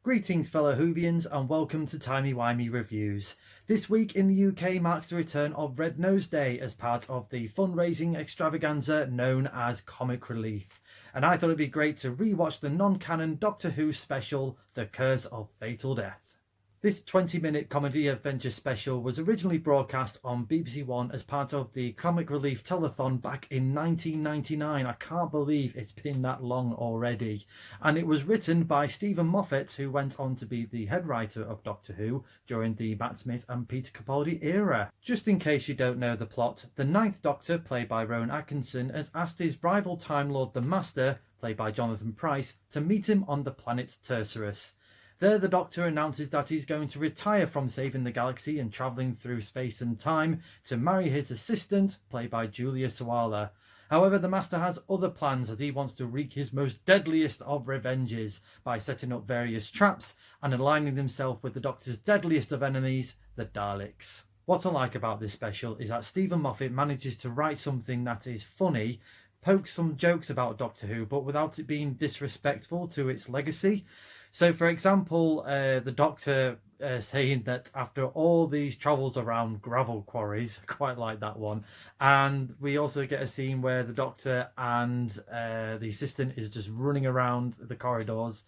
Greetings fellow Whovians and welcome to Timey Wimey Reviews. This week in the UK marks the return of Red Nose Day as part of the fundraising extravaganza known as Comic Relief. And I thought it'd be great to rewatch the non-canon Doctor Who special, The Curse of Fatal Death. This 20-minute comedy adventure special was originally broadcast on BBC One as part of the Comic Relief Telethon back in 1999. I can't believe it's been that long already. And it was written by Stephen Moffat, who went on to be the head writer of Doctor Who during the Matt Smith and Peter Capaldi era. Just in case you don't know the plot, the Ninth Doctor, played by Rowan Atkinson, has asked his rival Time Lord the Master, played by Jonathan Pryce, to meet him on the planet Tercerus. There, the Doctor announces that he's going to retire from saving the galaxy and travelling through space and time to marry his assistant, played by Julia Sawalha. However, the Master has other plans as he wants to wreak his most deadliest of revenges by setting up various traps and aligning himself with the Doctor's deadliest of enemies, the Daleks. What I like about this special is that Stephen Moffat manages to write something that is funny, poke some jokes about Doctor Who, but without it being disrespectful to its legacy. So, for example, the Doctor saying that after all these travels around gravel quarries, I quite like that one. And we also get a scene where the Doctor and the assistant is just running around the corridors.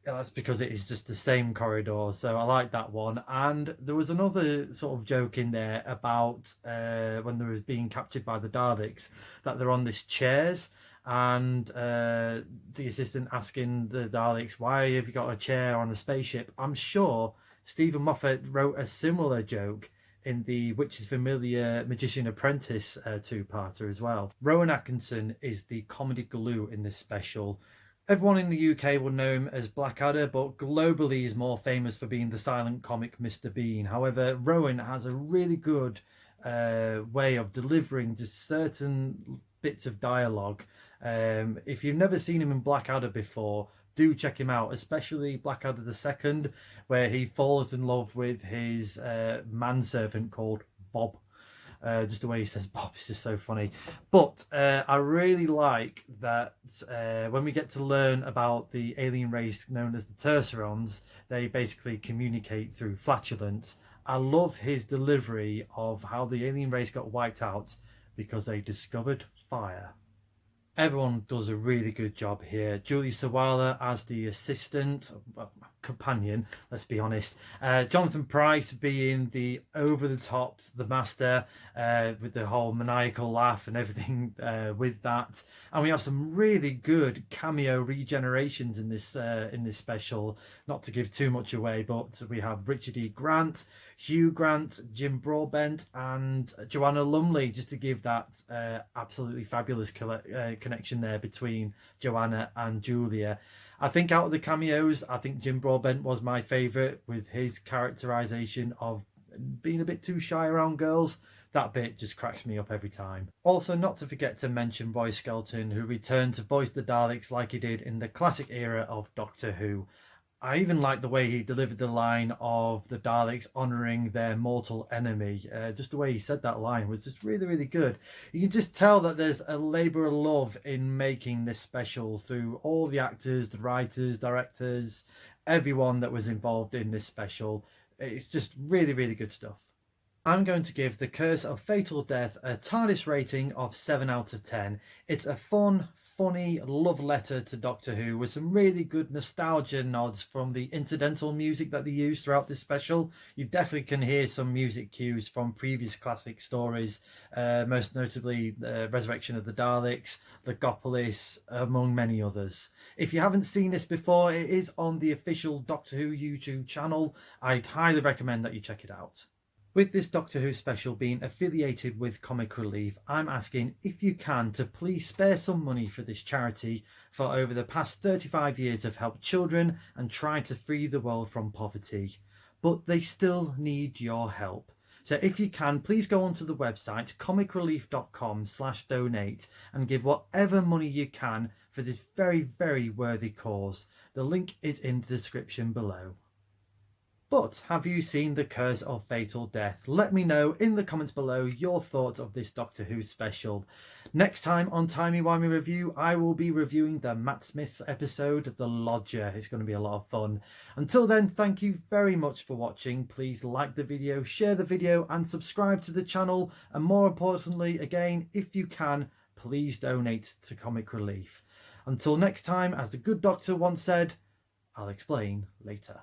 That's because it is just the same corridor, so I like that one. And there was another sort of joke in there about when they was being captured by the Daleks, that they're on these chairs, and the assistant asking the Daleks, why have you got a chair on the spaceship? I'm sure Stephen Moffat wrote a similar joke in the Witch's Familiar Magician Apprentice two-parter as well. Rowan Atkinson is the comedy glue in this special. Everyone in the UK will know him as Blackadder, but globally he's more famous for being the silent comic Mr. Bean. However, Rowan has a really good way of delivering just certain bits of dialogue. If you've never seen him in Blackadder before, do check him out, especially Blackadder II, where he falls in love with his manservant called Bob. Just the way he says Bob is just so funny. But I really like that when we get to learn about the alien race known as the Tercerons, they basically communicate through flatulence. I love his delivery of how the alien race got wiped out because they discovered fire. Everyone does a really good job here. Julia Sawalha as the assistant, companion, let's be honest. Jonathan Pryce being the over-the-top, the Master, with the whole maniacal laugh and everything with that. And we have some really good cameo regenerations in this special. Not to give too much away, but we have Richard E. Grant, Hugh Grant, Jim Broadbent, and Joanna Lumley, just to give that absolutely fabulous connection there between Joanna and Julia. I think out of the cameos, I think Jim Broadbent was my favourite with his characterisation of being a bit too shy around girls. That bit just cracks me up every time. Also, not to forget to mention Roy Skelton, who returned to voice the Daleks like he did in the classic era of Doctor Who. I even like the way he delivered the line of the Daleks honouring their mortal enemy. Just the way he said that line was just really, really good. You can just tell that there's a labour of love in making this special through all the actors, the writers, directors, everyone that was involved in this special. It's just really, really good stuff. I'm going to give The Curse of Fatal Death a TARDIS rating of 7 out of 10. It's a fun, funny love letter to Doctor Who with some really good nostalgia nods from the incidental music that they use throughout this special. You definitely can hear some music cues from previous classic stories, most notably the Resurrection of the Daleks, Legopolis, among many others. If you haven't seen this before, it is on the official Doctor Who YouTube channel. I'd highly recommend that you check it out. With this Doctor Who special being affiliated with Comic Relief, I'm asking if you can to please spare some money for this charity for over the past 35 years have helped children and tried to free the world from poverty. But they still need your help. So if you can, please go onto the website comicrelief.com/donate and give whatever money you can for this very, very worthy cause. The link is in the description below. But have you seen The Curse of Fatal Death? Let me know in the comments below your thoughts of this Doctor Who special. Next time on Timey Wimey Review, I will be reviewing the Matt Smith episode, The Lodger. It's going to be a lot of fun. Until then, thank you very much for watching. Please like the video, share the video and subscribe to the channel. And more importantly, again, if you can, please donate to Comic Relief. Until next time, as the good doctor once said, I'll explain later.